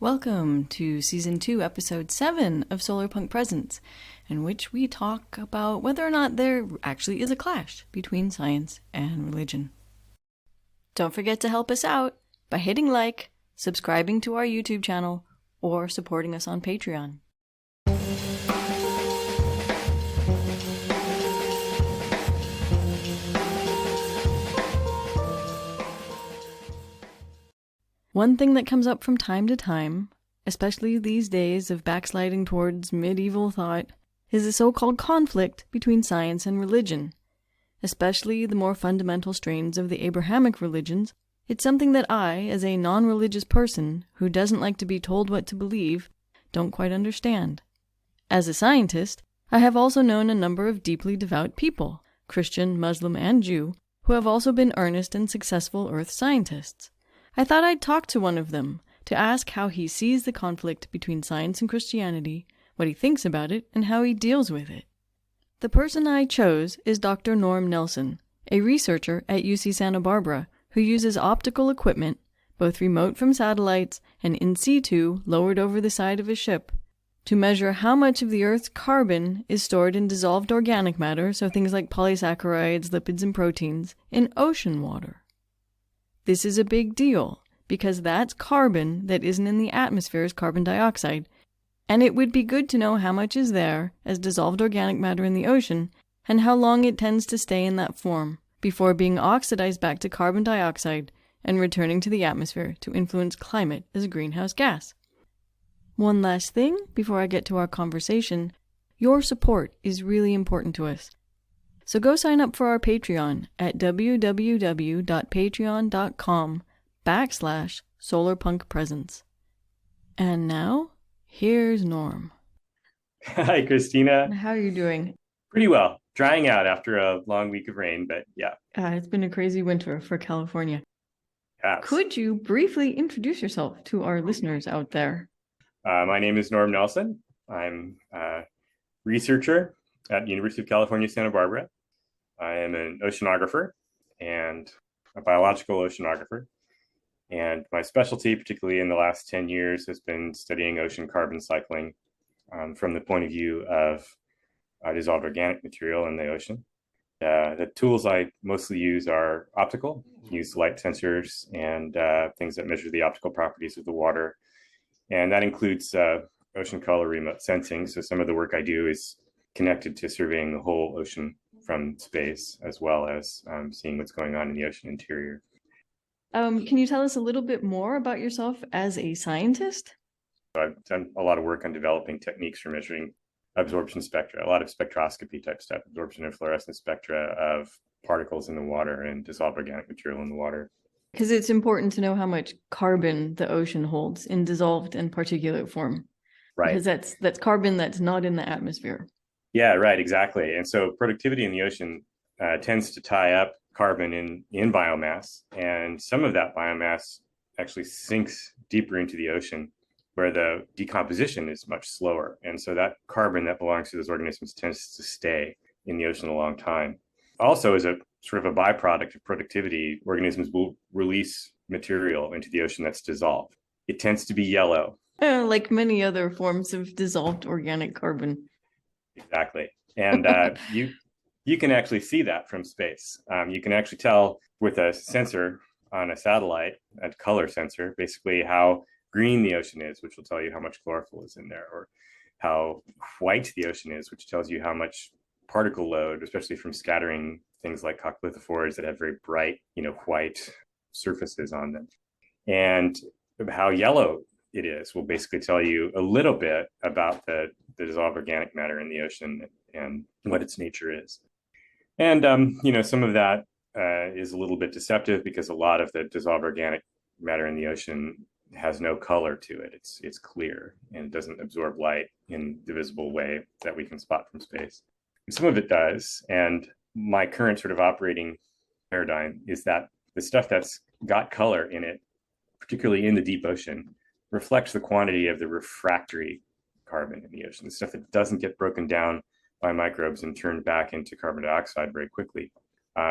Welcome to Season 2, Episode 7 of Solarpunk Presents, in which we talk about whether or not there actually is a clash between science and religion. Don't forget to help us out by hitting like, subscribing to our YouTube channel, or supporting us on Patreon. One thing that comes up from time to time, especially these days of backsliding towards medieval thought, is the so-called conflict between science and religion. Especially the more fundamental strains of the Abrahamic religions, it's something that I, as a non-religious person who doesn't like to be told what to believe, don't quite understand. As a scientist, I have also known a number of deeply devout people, Christian, Muslim, and Jew, who have also been earnest and successful earth scientists. I thought I'd talk to one of them to ask how he sees the conflict between science and Christianity, what he thinks about it, and how he deals with it. The person I chose is Dr. Norm Nelson, a researcher at UC Santa Barbara who uses optical equipment, both remote from satellites and in situ lowered over the side of a ship, to measure how much of the Earth's carbon is stored in dissolved organic matter, so things like polysaccharides, lipids, and proteins, in ocean water. This is a big deal, because that's carbon that isn't in the atmosphere as carbon dioxide, and it would be good to know how much is there as dissolved organic matter in the ocean, and how long it tends to stay in that form, before being oxidized back to carbon dioxide and returning to the atmosphere to influence climate as a greenhouse gas. One last thing before I get to our conversation, your support is really important to us. So go sign up for our Patreon at www.patreon.com/solarpunkpresents. And now, here's Norm. Hi, Christina. How are you doing? Pretty well. Drying out after a long week of rain, but yeah. It's been a crazy winter for California. Yes. Could you briefly introduce yourself to our listeners out there? My name is Norm Nelson. I'm a researcher at the University of California, Santa Barbara. I am an oceanographer and a biological oceanographer. And my specialty, particularly in the last 10 years, has been studying ocean carbon cycling from the point of view of dissolved organic material in the ocean. The tools I mostly use are optical, use light sensors and things that measure the optical properties of the water. And that includes ocean color remote sensing. So some of the work I do is connected to surveying the whole ocean from space, as well as seeing what's going on in the ocean interior. Can you tell us a little bit more about yourself as a scientist? I've done a lot of work on developing techniques for measuring absorption spectra, a lot of spectroscopy type stuff, absorption and fluorescence spectra of particles in the water and dissolved organic material in the water. Because it's important to know how much carbon the ocean holds in dissolved and particulate form. Right. Because that's carbon that's not in the atmosphere. Yeah, right, exactly. And so productivity in the ocean tends to tie up carbon in biomass, and some of that biomass actually sinks deeper into the ocean where the decomposition is much slower. And so that carbon that belongs to those organisms tends to stay in the ocean a long time. Also, as a sort of a byproduct of productivity, organisms will release material into the ocean that's dissolved. It tends to be yellow. Like many other forms of dissolved organic carbon. Exactly. And you can actually see that from space. You can actually tell with a sensor on a satellite, a color sensor, basically how green the ocean is, which will tell you how much chlorophyll is in there, or how white the ocean is, which tells you how much particle load, especially from scattering things like coccolithophores that have very bright, white surfaces on them. And how yellow it is will basically tell you a little bit about the dissolved organic matter in the ocean and what its nature is. And, some of that is a little bit deceptive because a lot of the dissolved organic matter in the ocean has no color to it. It's clear and doesn't absorb light in the visible way that we can spot from space. And some of it does. And my current sort of operating paradigm is that the stuff that's got color in it, particularly in the deep ocean, reflects the quantity of the refractory carbon in the ocean, the stuff that doesn't get broken down by microbes and turned back into carbon dioxide very quickly.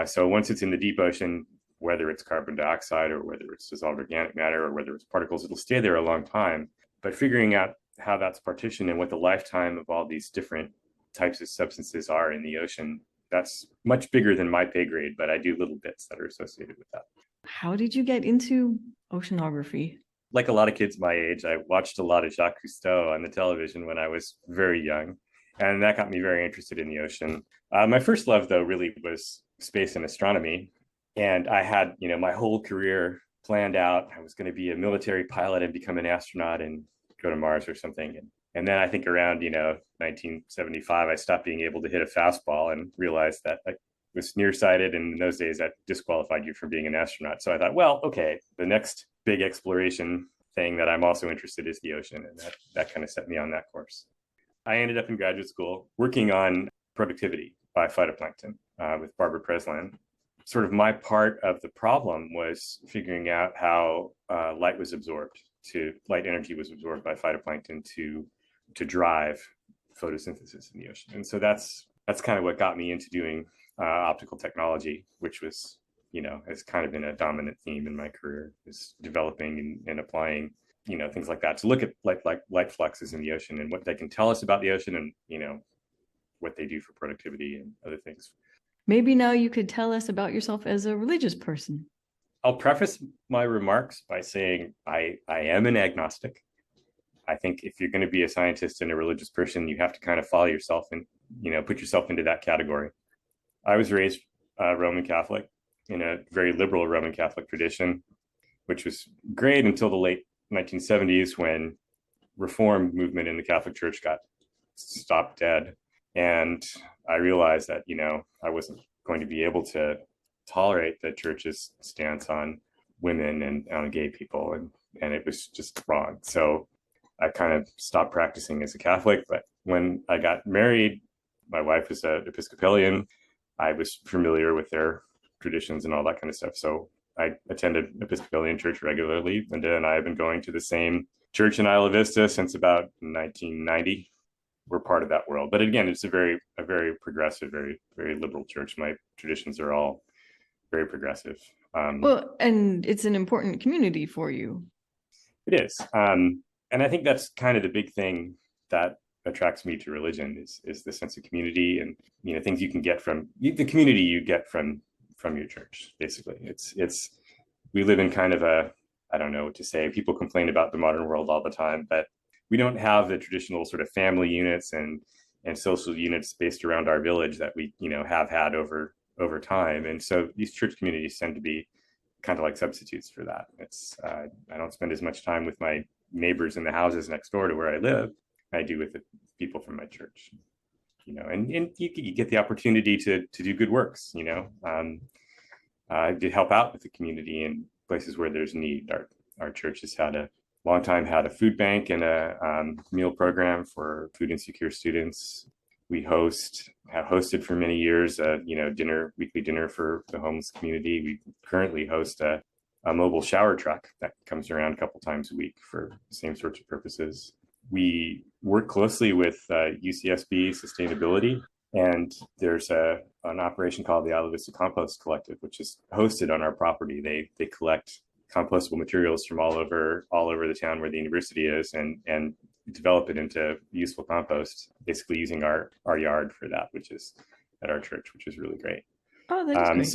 So once it's in the deep ocean, whether it's carbon dioxide or whether it's dissolved organic matter or whether it's particles, it'll stay there a long time. But figuring out how that's partitioned and what the lifetime of all these different types of substances are in the ocean, that's much bigger than my pay grade, but I do little bits that are associated with that. How did you get into oceanography? Like a lot of kids my age, I watched a lot of Jacques Cousteau on the television when I was very young, and that got me very interested in the ocean. My first love, though, really was space and astronomy, and I had, my whole career planned out. I was going to be a military pilot and become an astronaut and go to Mars or something. And then I think around, 1975, I stopped being able to hit a fastball and realized that I was nearsighted. And in those days, that disqualified you from being an astronaut. So I thought, well, okay, the next big exploration thing that I'm also interested in is the ocean. And that kind of set me on that course. I ended up in graduate school working on productivity by phytoplankton with Barbara Presland. Sort of my part of the problem was figuring out how light energy was absorbed by phytoplankton to drive photosynthesis in the ocean. And so that's kind of what got me into doing optical technology, which was, has kind of been a dominant theme in my career, is developing and applying, things like that to look at light fluxes in the ocean and what they can tell us about the ocean and, what they do for productivity and other things. Maybe now you could tell us about yourself as a religious person. I'll preface my remarks by saying I am an agnostic. I think if you're going to be a scientist and a religious person, you have to kind of follow yourself and, put yourself into that category. I was raised Roman Catholic in a very liberal Roman Catholic tradition, which was great until the late 1970s when reform movement in the Catholic Church got stopped dead. And I realized that, I wasn't going to be able to tolerate the church's stance on women and on gay people. And it was just wrong. So I kind of stopped practicing as a Catholic. But when I got married, my wife is an Episcopalian. I was familiar with their traditions and all that kind of stuff. So I attended Episcopalian church regularly. And then I've been going to the same church in Isla Vista since about 1990. We're part of that world. But again, it's a very progressive, very, very liberal church. My traditions are all very progressive. Well, and it's an important community for you. It is. And I think that's kind of the big thing that attracts me to religion is the sense of community and, things you can get from the community you get from your church. Basically, it's we live in kind of I don't know what to say. People complain about the modern world all the time, but we don't have the traditional sort of family units and social units based around our village that we, have had over time. And so these church communities tend to be kind of like substitutes for that. It's I don't spend as much time with my neighbors in the houses next door to where I live I do with the people from my church. And you get the opportunity to do good works, to help out with the community in places where there's need. Our church has had a long time had a food bank and a meal program for food insecure students. We have hosted for many years, weekly dinner for the homeless community. We currently host a mobile shower truck that comes around a couple times a week for the same sorts of purposes. We work closely with UCSB Sustainability, and there's an operation called the Isla Vista Compost Collective, which is hosted on our property. They collect compostable materials from all over the town where the university is and develop it into useful compost, basically using our yard for that, which is at our church, which is really great. Oh, that's great.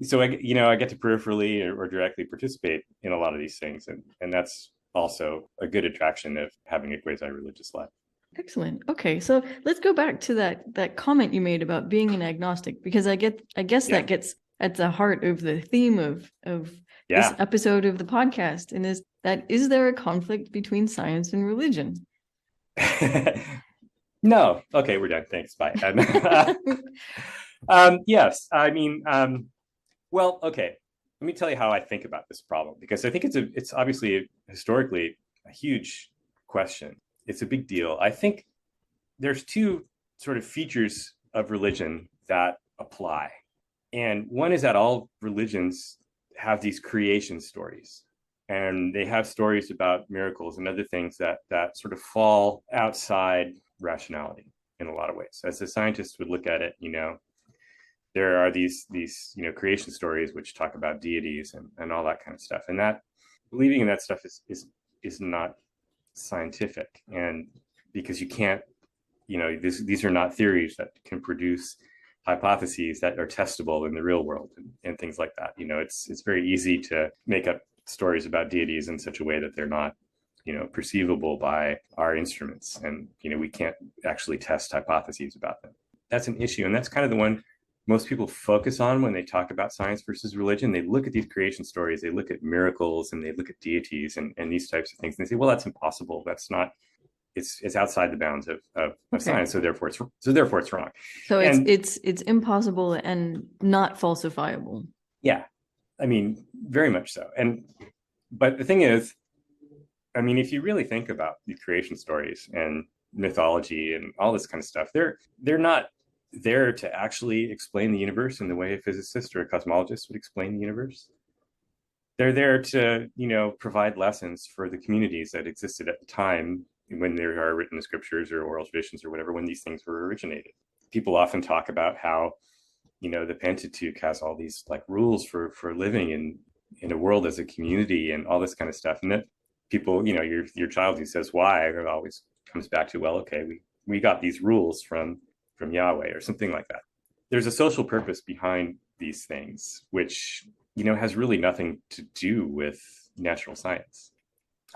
So I get to peripherally or directly participate in a lot of these things. And that's also a good attraction of having a quasi-religious life. Excellent. Okay, so let's go back to that comment you made about being an agnostic, because I guess that gets at the heart of the theme of this episode of the podcast, and is there a conflict between science and religion? No. Okay, we're done. Thanks. Bye. Yes. I mean, well, okay. Let me tell you how I think about this problem, because I think it's obviously historically a huge question. It's a big deal. I think there's two sort of features of religion that apply. And one is that all religions have these creation stories, and they have stories about miracles and other things that sort of fall outside rationality in a lot of ways. As a scientist would look at it, there are these creation stories which talk about deities and all that kind of stuff. And that believing in that stuff is not scientific. And because you can't, these are not theories that can produce hypotheses that are testable in the real world, and things like that. It's very easy to make up stories about deities in such a way that they're not, perceivable by our instruments. And, we can't actually test hypotheses about them. That's an issue. And that's kind of the one most people focus on when they talk about science versus religion. They look at these creation stories, they look at miracles, and they look at deities and these types of things. And they say, well, that's impossible. That's not, it's outside the bounds of science. So therefore it's wrong. So it's impossible and not falsifiable. Yeah. I mean, very much so. But the thing is, I mean, if you really think about the creation stories and mythology and all this kind of stuff, they're not there to actually explain the universe in the way a physicist or a cosmologist would explain the universe. They're there to, provide lessons for the communities that existed at the time when there are written scriptures or oral traditions or whatever, when these things were originated. People often talk about how, the Pentateuch has all these like rules for living in a world as a community and all this kind of stuff. And that people, your child who says why, it always comes back to, well, okay, we got these rules from Yahweh or something like that. There's a social purpose behind these things, which, has really nothing to do with natural science.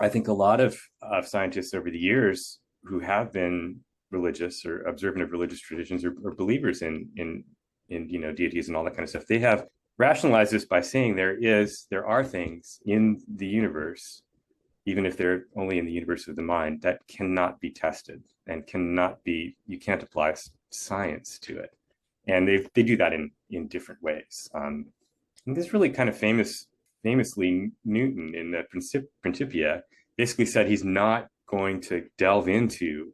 I think a lot of scientists over the years who have been religious or observant of religious traditions or believers in deities and all that kind of stuff, they have rationalized this by saying there are things in the universe, even if they're only in the universe of the mind, that cannot be tested and you can't apply science to it. And they do that in different ways. And this really kind of famously, Newton in the Principia basically said he's not going to delve into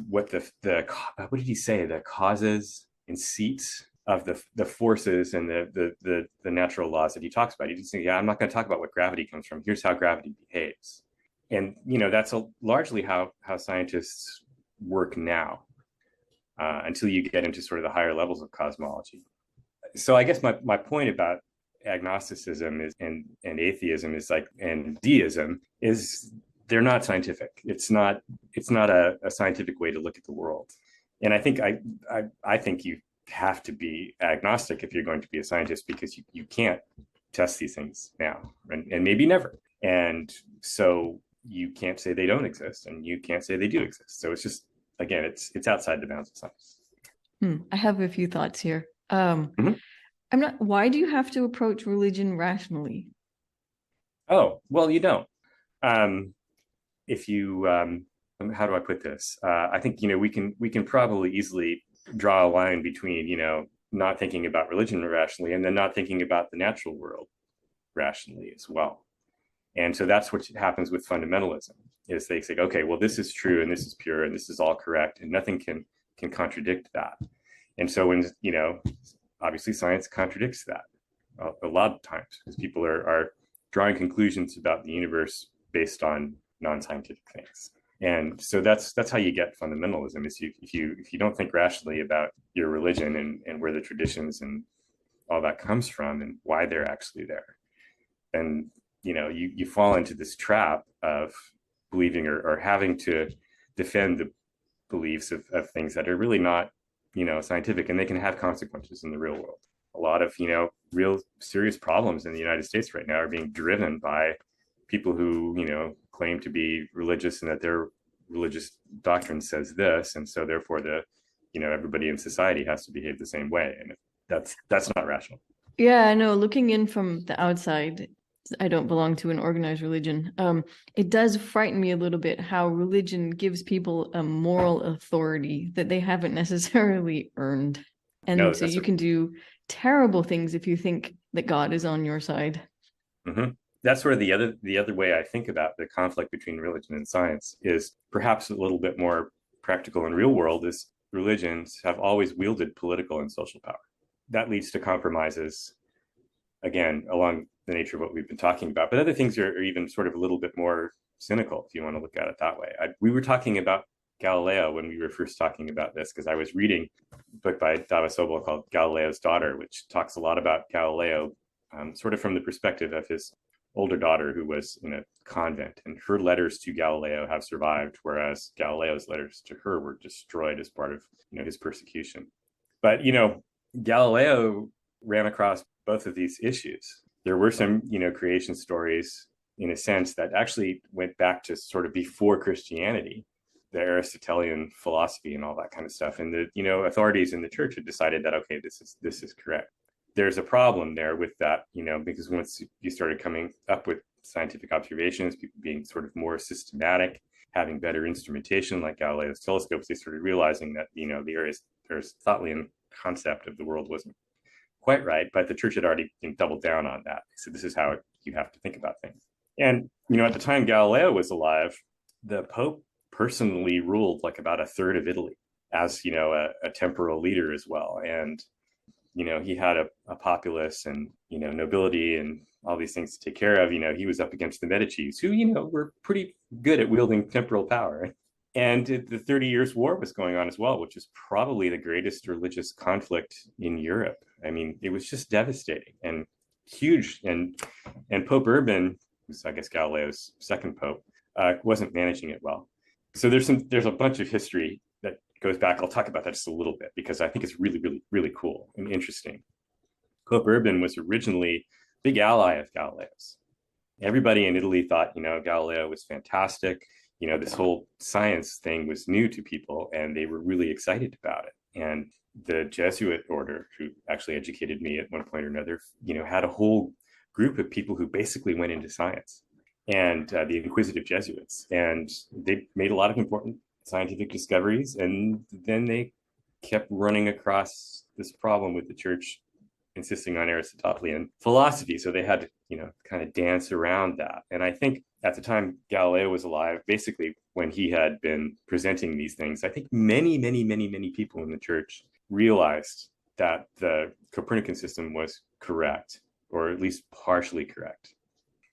what what did he say? The causes and seats of the forces and the natural laws that he talks about. He didn't say, I'm not going to talk about what gravity comes from. Here's how gravity behaves. And, that's largely how scientists work now, until you get into sort of the higher levels of cosmology. So I guess my point about agnosticism and atheism and deism is they're not scientific. It's not a scientific way to look at the world. And I think I think you have to be agnostic if you're going to be a scientist, because you can't test these things now and maybe never. And so you can't say they don't exist and you can't say they do exist. So it's just, again, it's outside the bounds of science. I have a few thoughts here. Mm-hmm. Why do you have to approach religion rationally? Oh, well, you don't. If you, how do I put this? I think, we can probably easily draw a line between, not thinking about religion rationally and then not thinking about the natural world rationally as well. And so that's what happens with fundamentalism, is they say, okay, well, this is true and this is pure and this is all correct and nothing can contradict that. And so when, obviously science contradicts that a lot of times, because people are drawing conclusions about the universe based on non-scientific things. And so that's how you get fundamentalism, is if you don't think rationally about your religion and where the traditions and all that comes from and why they're actually there, then you fall into this trap of believing or having to defend the beliefs of things that are really not scientific, and they can have consequences in the real world. A lot of real serious problems in the United States right now are being driven by people who claim to be religious and that their religious doctrine says this, and so therefore everybody in society has to behave the same way, and that's not rational. Yeah, I know. Looking in from the outside, I don't belong to an organized religion. It does frighten me a little bit how religion gives people a moral authority that they haven't necessarily earned. And so you can do terrible things if you think that God is on your side. Mm-hmm. That's sort of the other way I think about the conflict between religion and science, is perhaps a little bit more practical and real world, is religions have always wielded political and social power. That leads to compromises, again, along the nature of what we've been talking about. But other ththings are even sort of a little bit more cynical, if you want to look at it that way. We were talking about Galileo when we were first talking about this, because I was reading a book by Dava Sobol called Galileo's Daughter, which talks a lot about Galileo, sort of from the perspective of his older daughter who was in a convent, and her letters to Galileo have survived, whereas Galileo's letters to her were destroyed as part of his persecution. But Galileo ran across both of these issues. There were some creation stories in a sense that actually went back to sort of before Christianity, the Aristotelian philosophy and all that kind of stuff. And the authorities in the church had decided that, okay, this is correct. There's a problem there with that, because once you started coming up with scientific observations, people being sort of more systematic, having better instrumentation like Galileo's telescopes, they started realizing that the Aristotelian concept of the world wasn't quite right, but the church had already doubled down on that. So this is how you have to think about things. And at the time Galileo was alive, the Pope personally ruled like about a third of Italy as a temporal leader as well. And he had a populace and nobility and all these things to take care of. He was up against the Medicis, who were pretty good at wielding temporal power. And the 30 Years' War was going on as well, which is probably the greatest religious conflict in Europe. I mean, it was just devastating and huge. And Pope Urban, who's I guess Galileo's second pope, wasn't managing it well. So there's a bunch of history that goes back. I'll talk about that just a little bit because I think it's really, really, really cool and interesting. Pope Urban was originally a big ally of Galileo's. Everybody in Italy thought, Galileo was fantastic. This whole science thing was new to people and they were really excited about it. And the Jesuit order, who actually educated me at one point or another, had a whole group of people who basically went into science, and the inquisitive Jesuits. And they made a lot of important scientific discoveries. And then they kept running across this problem with the church insisting on Aristotelian philosophy. So they had to, kind of dance around that. And I think at the time Galileo was alive, basically when he had been presenting these things, I think many, many, many, many people in the church realized that the Copernican system was correct, or at least partially correct.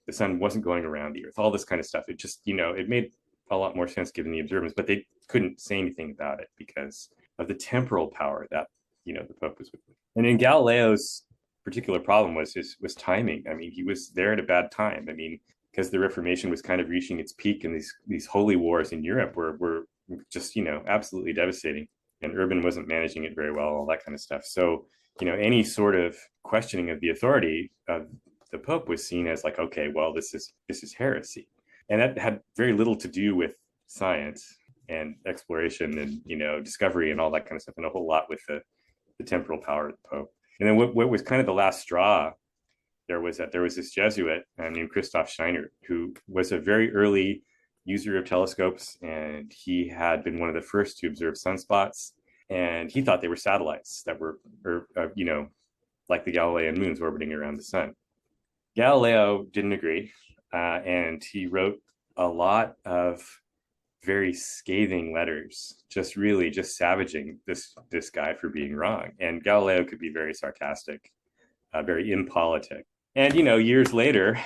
The sun wasn't going around the earth, all this kind of stuff. It just, it made a lot more sense given the observance, but they couldn't say anything about it because of the temporal power that, the Pope was with. And in Galileo's particular problem was timing. I mean, he was there at a bad time. I mean, because the Reformation was kind of reaching its peak, and these holy wars in Europe were just, absolutely devastating. And Urban wasn't managing it very well, all that kind of stuff. So, any sort of questioning of the authority of the Pope was seen as like, okay, well, this is heresy. And that had very little to do with science and exploration and, discovery and all that kind of stuff, and a whole lot with the temporal power of the Pope. And then what was kind of the last straw there was this Jesuit named Christoph Steiner, who was a very early user of telescopes, and he had been one of the first to observe sunspots, and he thought they were satellites that were, like the Galilean moons orbiting around the sun. Galileo didn't agree, and he wrote a lot of very scathing letters, just savaging this guy for being wrong. And Galileo could be very sarcastic, very impolitic. And, years later,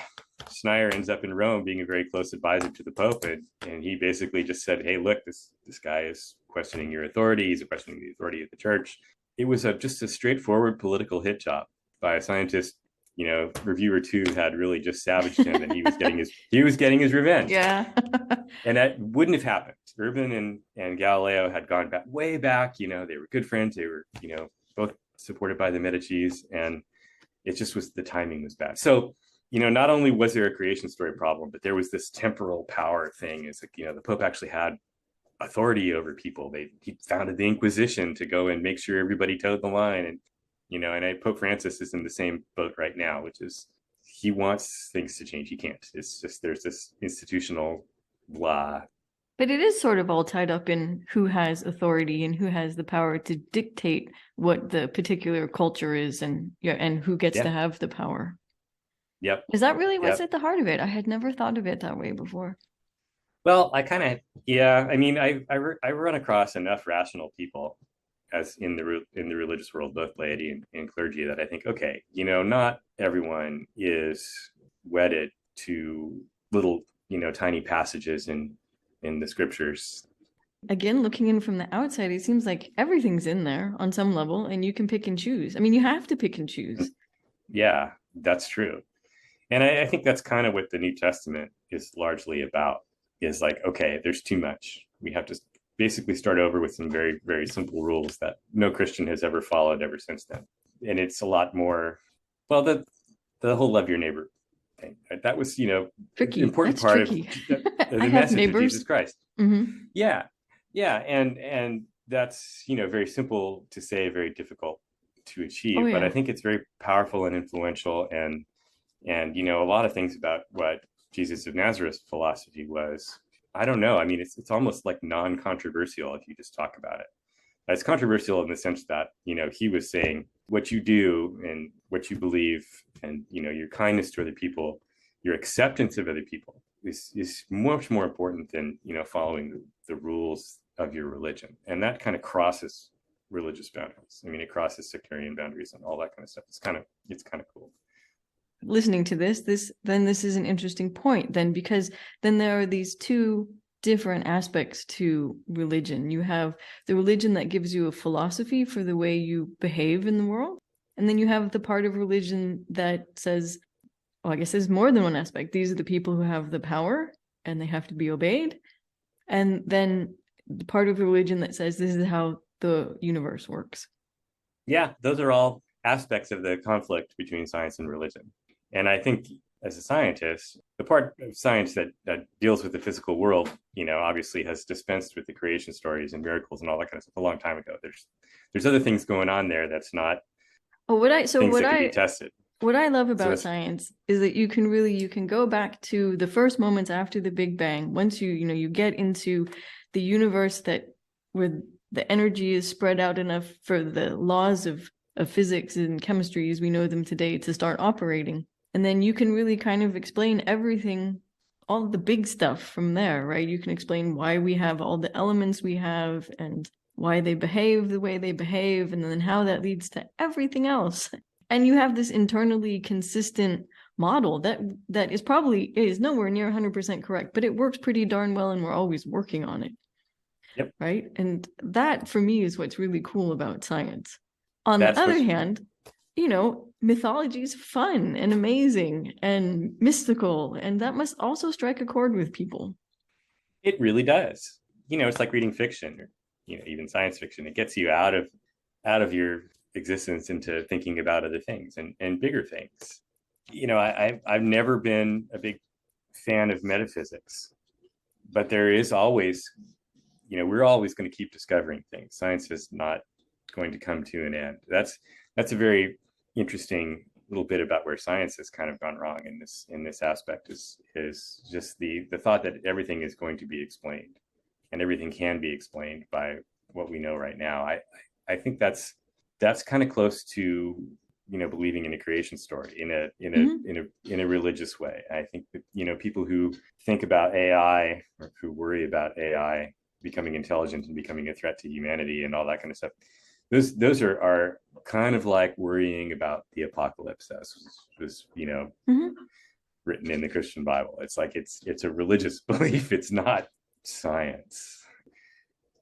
Schneier ends up in Rome being a very close advisor to the Pope. And he basically just said, hey, look, this guy is questioning your authority. He's questioning the authority of the church. It was just a straightforward political hit job by a scientist. Reviewer 2 had really just savaged him, and he was getting his revenge. Yeah. And that wouldn't have happened. Urban and Galileo had gone way back. They were good friends. They were, both supported by the Medicis, and it just was, the timing was bad. So, not only was there a creation story problem, but there was this temporal power thing. It's like, the Pope actually had authority over people. He founded the Inquisition to go and make sure everybody towed the line. And, and Pope Francis is in the same boat right now, which is, he wants things to change. He can't. It's just, there's this institutional blah. But it is sort of all tied up in who has authority and who has the power to dictate what the particular culture is, and who gets to have the power. Yep. Is that really what's at the heart of it? I had never thought of it that way before. Well, I kind of, I mean, I run across enough rational people as in the religious world, both laity and clergy, that I think, okay, not everyone is wedded to little, tiny passages in the scriptures. Again, looking in from the outside, it seems like everything's in there on some level, and you can pick and choose. I mean, you have to pick and choose. Yeah, that's true. And I think that's kind of what the New Testament is largely about, is like, okay, there's too much. We have to basically start over with some very, very simple rules that no Christian has ever followed ever since then. And it's a lot more, well, the whole love your neighbor thing. That was, Tricky. important That's part of tricky. I the have message of neighbors. Jesus Christ. Mm-hmm. Yeah. Yeah. And that's, very simple to say, very difficult to Oh achieve. But I yeah. think it's very powerful and influential. And a lot of things about what Jesus of Nazareth's philosophy was, I don't know. I mean, it's almost like non-controversial if you just talk about it. It's controversial in the sense that he was saying what you do and what you believe, and your kindness to other people, your acceptance of other people is much more important than following the rules of your religion, and that kind of crosses religious boundaries. I mean, it crosses sectarian boundaries and all that kind of stuff. It's kind of cool. Listening to this is an interesting point then, because then there are these two different aspects to religion. You have the religion that gives you a philosophy for the way you behave in the world, and then you have the part of religion that says, well, I guess there's more than one aspect. These are the people who have the power and they have to be obeyed. And then the part of religion that says this is how the universe works. Yeah, those are all aspects of the conflict between science and religion. And I think as a scientist, the part of science that deals with the physical world, obviously has dispensed with the creation stories and miracles and all that kind of stuff a long time ago. There's other things going on there that's not things that can be tested. What I love about So science is that you can go back to the first moments after the Big Bang. Once you get into the universe where the energy is spread out enough for the laws of physics and chemistry as we know them today to start operating. And then you can really kind of explain everything, all the big stuff from there, right? You can explain why we have all the elements we have and why they behave the way they behave, and then how that leads to everything else. And you have this internally consistent model that is nowhere near 100% correct, but it works pretty darn well, and we're always working on it. Yep. Right? And that, for me, is what's really cool about science. On the other hand, mythology is fun and amazing and mystical, and that must also strike a chord with people. It really does. It's like reading fiction, or even science fiction. It gets you out of your existence into thinking about other things and bigger things. I've never been a big fan of metaphysics, but there is always, we're always going to keep discovering things. Science is not going to come to an end. That's a very interesting little bit about where science has kind of gone wrong in this aspect, is just the thought that everything is going to be explained, and everything can be explained by what we know right now. I think that's kind of close to believing in a creation story in a religious way. I think that people who think about AI, or who worry about AI becoming intelligent and becoming a threat to humanity and all that kind of stuff, those are kind of like worrying about the apocalypse, as was written in the Christian Bible. It's like it's a religious belief. It's not science.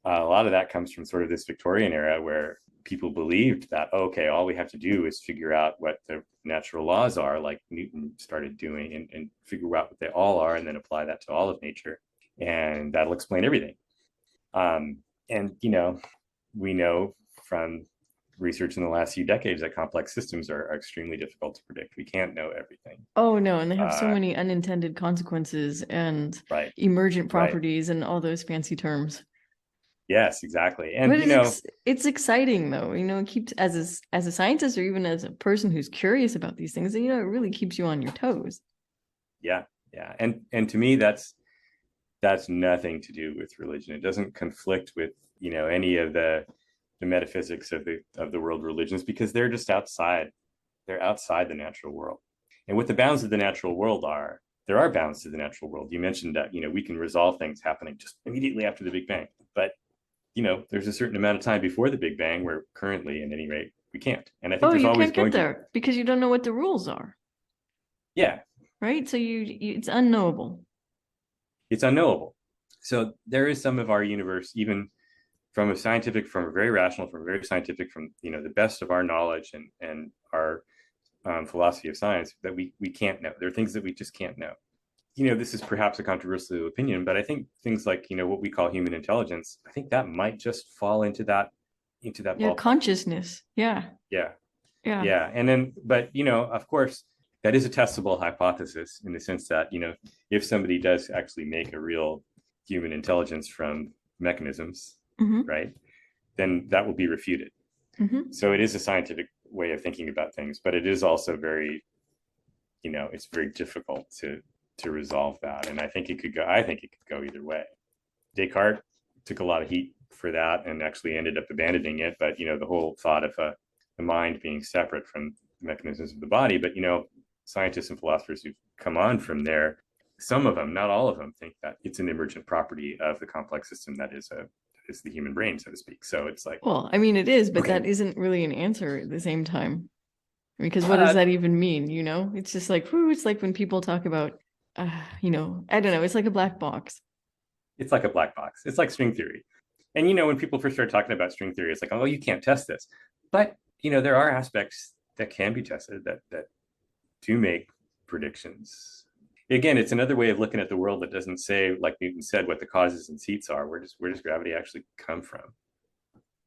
A lot of that comes from sort of this Victorian era, where people believed that, okay, all we have to do is figure out what the natural laws are, like Newton started doing, and figure out what they all are, and then apply that to all of nature, and that'll explain everything. And we know from research in the last few decades that complex systems are extremely difficult to predict. We can't know everything. Oh no, and they have so many unintended consequences and right, emergent properties, right, and all those fancy terms. Yes, exactly. And but it's exciting though. It keeps, as a scientist, or even as a person who's curious about these things, it really keeps you on your toes. Yeah. And to me, that's nothing to do with religion. It doesn't conflict with any of the metaphysics of the world religions, because they're just outside. They're outside the natural world. And what the bounds of the natural world are, there are bounds to the natural world. You mentioned that we can resolve things happening just immediately after the Big Bang, but there's a certain amount of time before the Big Bang where currently, at any rate, we can't. And I think there's always going to, you can't get there because you don't know what the rules are. Yeah. Right. So it's unknowable. It's unknowable. So there is some of our universe, even from a very rational, from a very scientific, from the best of our knowledge and our philosophy of science that we can't know. There are things that we just can't know. This is perhaps a controversial opinion, but I think things like, what we call human intelligence, I think that might just fall into that Yeah, ballpark. consciousness. Yeah. Yeah. Yeah. Yeah. And then, but, of course, that is a testable hypothesis in the sense that, if somebody does actually make a real human intelligence from mechanisms, Mm-hmm. right, then that will be refuted. Mm-hmm. So it is a scientific way of thinking about things, but it is also very, it's very difficult to resolve that. And I think it could go either way. Descartes took a lot of heat for that and actually ended up abandoning it. But, the whole thought of the mind being separate from the mechanisms of the body. But, scientists and philosophers who've come on from there, some of them, not all of them, think that it's an emergent property of the complex system that is the human brain, so to speak. So it's like, well, I mean, it is, but okay, that isn't really an answer at the same time. Because what does that even mean? It's just like, it's like when people talk about, I don't know, it's like a black box. It's like a black box. It's like string theory. And, when people first started talking about string theory, it's like, oh, you can't test this. But, there are aspects that can be tested that do make predictions. Again, it's another way of looking at the world that doesn't say, like Newton said, what the causes and seats are. Where does gravity actually come from?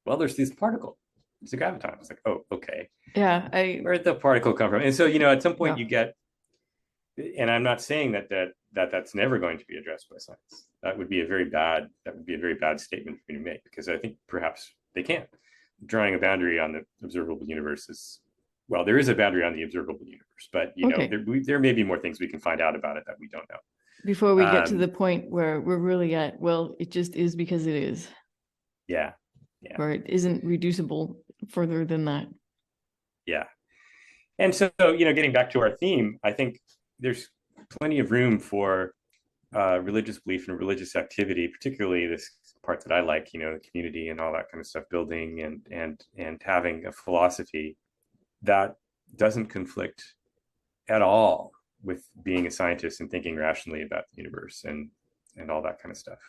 Well, there's this particle. It's a graviton. It's like, oh, okay. Yeah. Where'd the particle come from? And so, at some point you get, and I'm not saying that's never going to be addressed by science. That would be a very bad statement for me to make, because I think perhaps they can't. Drawing a boundary on the observable universe is, well, there is a boundary on the observable universe, but there may be more things we can find out about it that we don't know. Before we get to the point where we're really at, well, it just is because it is. Yeah. Where it isn't reducible further than that. Yeah. And so, getting back to our theme, I think there's plenty of room for religious belief and religious activity, particularly this part that I like, community and all that kind of stuff, building and having a philosophy that doesn't conflict at all with being a scientist and thinking rationally about the universe and all that kind of stuff.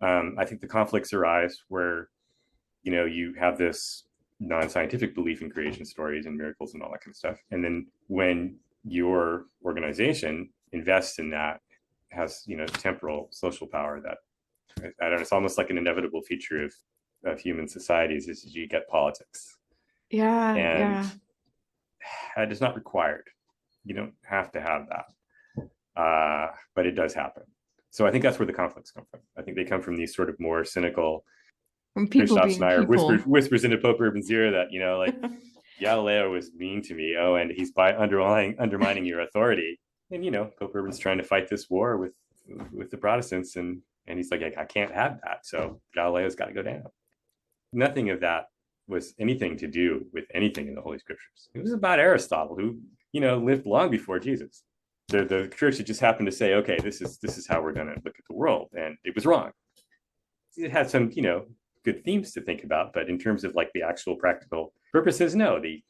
I think the conflicts arise where, you have this non-scientific belief in creation stories and miracles and all that kind of stuff. And then when your organization invests in that, has, temporal social power that, I don't know, it's almost like an inevitable feature of human societies is you get politics. Yeah. And that is not required. You don't have to have that. But it does happen. So I think that's where the conflicts come from. I think they come from these sort of more cynical, from people being people. Whispers into Pope Urban's ear that, like Galileo was mean to me. Oh, and he's by undermining your authority. And, Pope Urban's trying to fight this war with the Protestants. And he's like, I can't have that. So Galileo's got to go down. Nothing of that was anything to do with anything in the Holy Scriptures. It was about Aristotle, who, lived long before Jesus. The church had just happened to say, okay, this is how we're going to look at the world. And it was wrong. It had some, good themes to think about, but in terms of like the actual practical purposes, no, the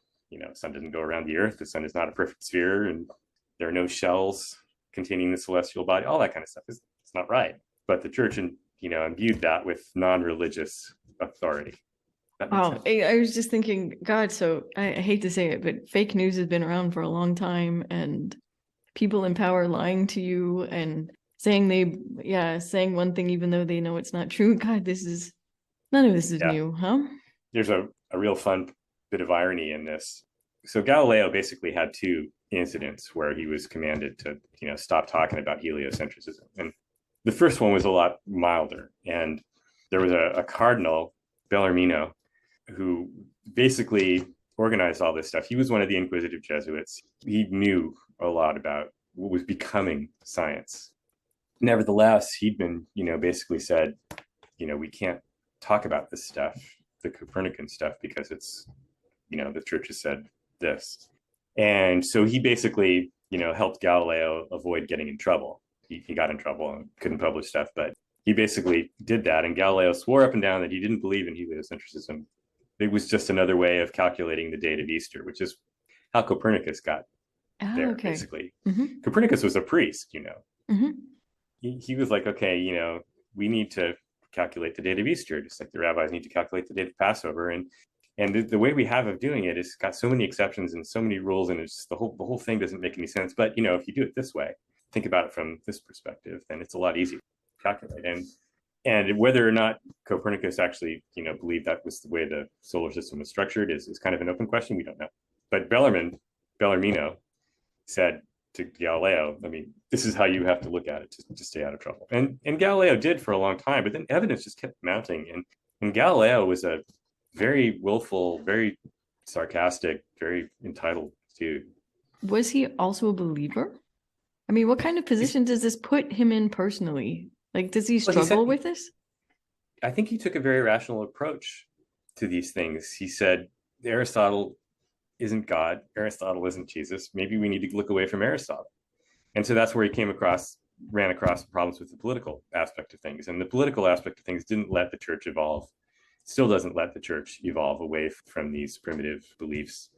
sun doesn't go around the earth, the sun is not a perfect sphere, and there are no shells containing the celestial body, all that kind of stuff it's not right. But the church imbued that with non-religious authority. Wow. I was just thinking, God, so I hate to say it, but fake news has been around for a long time, and people in power lying to you and saying one thing even though they know it's not true. God, none of this is new, huh? There's a real fun bit of irony in this. So Galileo basically had two incidents where he was commanded to, stop talking about heliocentrism. And the first one was a lot milder. And there was a cardinal, Bellarmino, who basically organized all this stuff. He was one of the inquisitive Jesuits. He knew a lot about what was becoming science. Nevertheless, he'd been, basically said, we can't talk about this stuff, the Copernican stuff, because it's, the church has said this. And so he basically, helped Galileo avoid getting in trouble. He got in trouble and couldn't publish stuff, but he basically did that. And Galileo swore up and down that he didn't believe in heliocentrism. It was just another way of calculating the date of Easter, which is how Copernicus got there, basically. Mm-hmm. Copernicus was a priest, Mm-hmm. He was like, okay, we need to calculate the date of Easter, just like the rabbis need to calculate the date of Passover. And And the way we have of doing it is got so many exceptions and so many rules, and it's just the whole thing doesn't make any sense. But if you do it this way, think about it from this perspective, then it's a lot easier to calculate. And whether or not Copernicus actually believed that was the way the solar system was structured is kind of an open question. We don't know. But Bellarmino said to Galileo, I mean, this is how you have to look at it to stay out of trouble. And Galileo did for a long time, but then evidence just kept mounting. And Galileo was a very willful, very sarcastic, very entitled dude. Was he also a believer? I mean, what kind of position does this put him in personally? Like, does he struggle with this? I think he took a very rational approach to these things. He said, Aristotle isn't God. Aristotle isn't Jesus. Maybe we need to look away from Aristotle. And so that's where he ran across problems with the political aspect of things. And the political aspect of things didn't let the church evolve, still doesn't let the church evolve away from these primitive beliefs.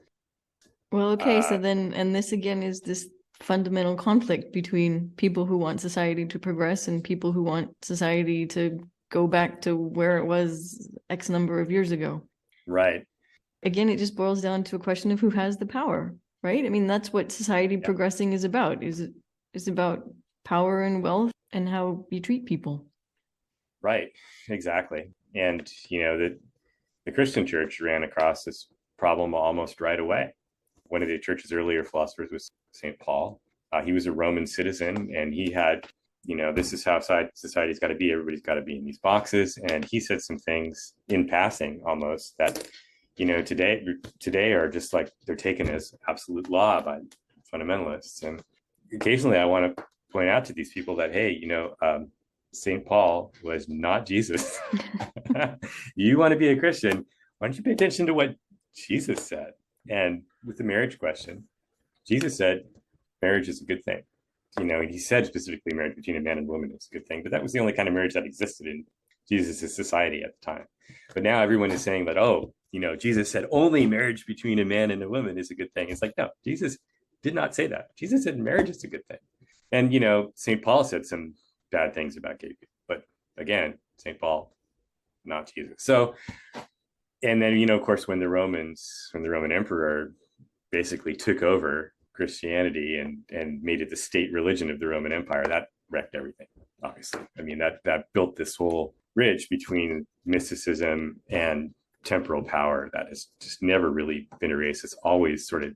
Well, okay, so then, and this again is this fundamental conflict between people who want society to progress and people who want society to go back to where it was X number of years ago. Right. Again, it just boils down to a question of who has the power, right? I mean, that's what society progressing is about. Is about power and wealth and how you treat people. Right, exactly. And the Christian church ran across this problem almost right away. One of the church's earlier philosophers was St. Paul. He was a Roman citizen, and he had, this is how society's got to be. Everybody's got to be in these boxes. And he said some things in passing almost that, today are just like they're taken as absolute law by fundamentalists. And occasionally I want to point out to these people that, hey, St. Paul was not Jesus. You want to be a Christian, why don't you pay attention to what Jesus said? And with the marriage question, Jesus said marriage is a good thing. He said specifically marriage between a man and woman is a good thing, but that was the only kind of marriage that existed in Jesus' society at the time. But now everyone is saying that, Jesus said only marriage between a man and a woman is a good thing. It's like, no, Jesus did not say that. Jesus said marriage is a good thing. And, St. Paul said some bad things about gay people. But again, St. Paul, not Jesus. So, and then, of course, when the Roman emperor basically took over Christianity and made it the state religion of the Roman Empire, that wrecked everything, obviously. I mean, that built this whole bridge between mysticism and temporal power that has just never really been erased. It's always sort of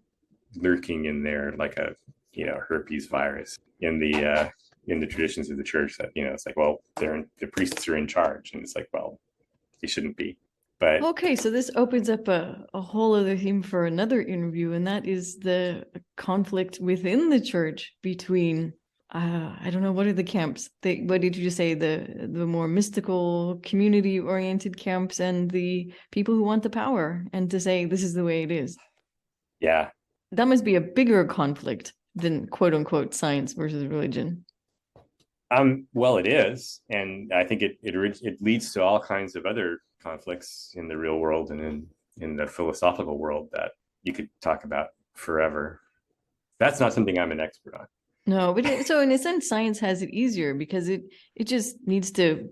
lurking in there like a herpes virus in the traditions of the church that it's like, well, the priests are in charge, and it's like, well, they shouldn't be. But okay, so this opens up a whole other theme for another interview, and that is the conflict within the church between I don't know, what are the camps? What did you just say? The more mystical, community-oriented camps and the people who want the power and to say this is the way it is. Yeah. That must be a bigger conflict than quote unquote science versus religion. Well, it is, and I think it leads to all kinds of other conflicts in the real world and in the philosophical world that you could talk about forever. That's not something I'm an expert on. No, but so in a sense, science has it easier because it just needs to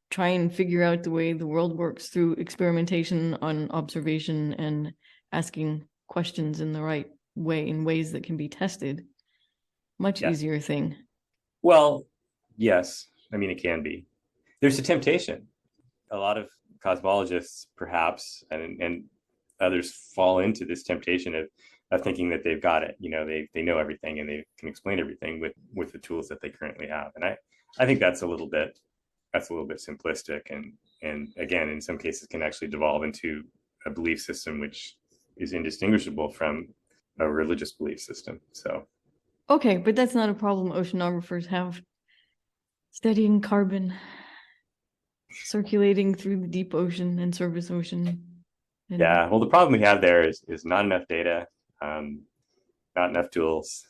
try and figure out the way the world works through experimentation on observation and asking questions in the right way, in ways that can be tested. Much easier thing. Well, yes. I mean, it can be. There's a temptation. A lot of cosmologists, perhaps, and others fall into this temptation of thinking that they've got it. They know everything and they can explain everything with the tools that they currently have. And I think that's a little bit simplistic. And again, in some cases can actually devolve into a belief system which is indistinguishable from a religious belief system. So. Okay, but that's not a problem oceanographers have. Studying carbon circulating through the deep ocean and surface ocean. Yeah, well, the problem we have there is not enough data, not enough tools,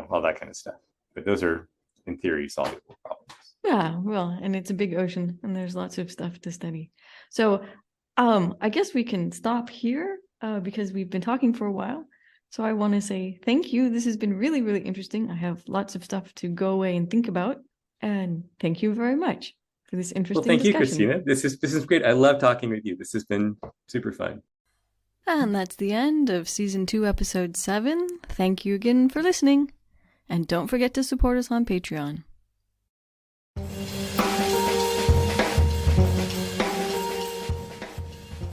all that kind of stuff. But those are, in theory, solvable problems. Yeah, well, and it's a big ocean and there's lots of stuff to study. So I guess we can stop here because we've been talking for a while. So I want to say thank you. This has been really, really interesting. I have lots of stuff to go away and think about. And thank you very much for this interesting discussion. Well, thank you, Christina. This is great. I love talking with you. This has been super fun. And that's the end of Season 2, Episode 7. Thank you again for listening. And don't forget to support us on Patreon.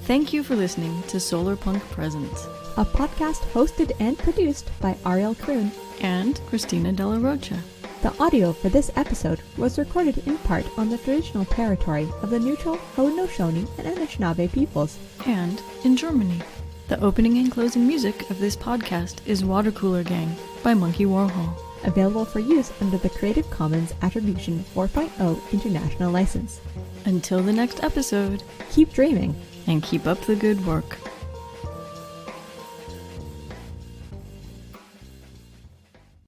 Thank you for listening to Solarpunk Presents, a podcast hosted and produced by Ariel Kroon and Christina De La Rocha. The audio for this episode was recorded in part on the traditional territory of the neutral Haudenosaunee and Anishinaabe peoples, and in Germany. The opening and closing music of this podcast is Water Cooler Gang by Monkey Warhol. Available for use under the Creative Commons Attribution 4.0 International License. Until the next episode, keep dreaming and keep up the good work.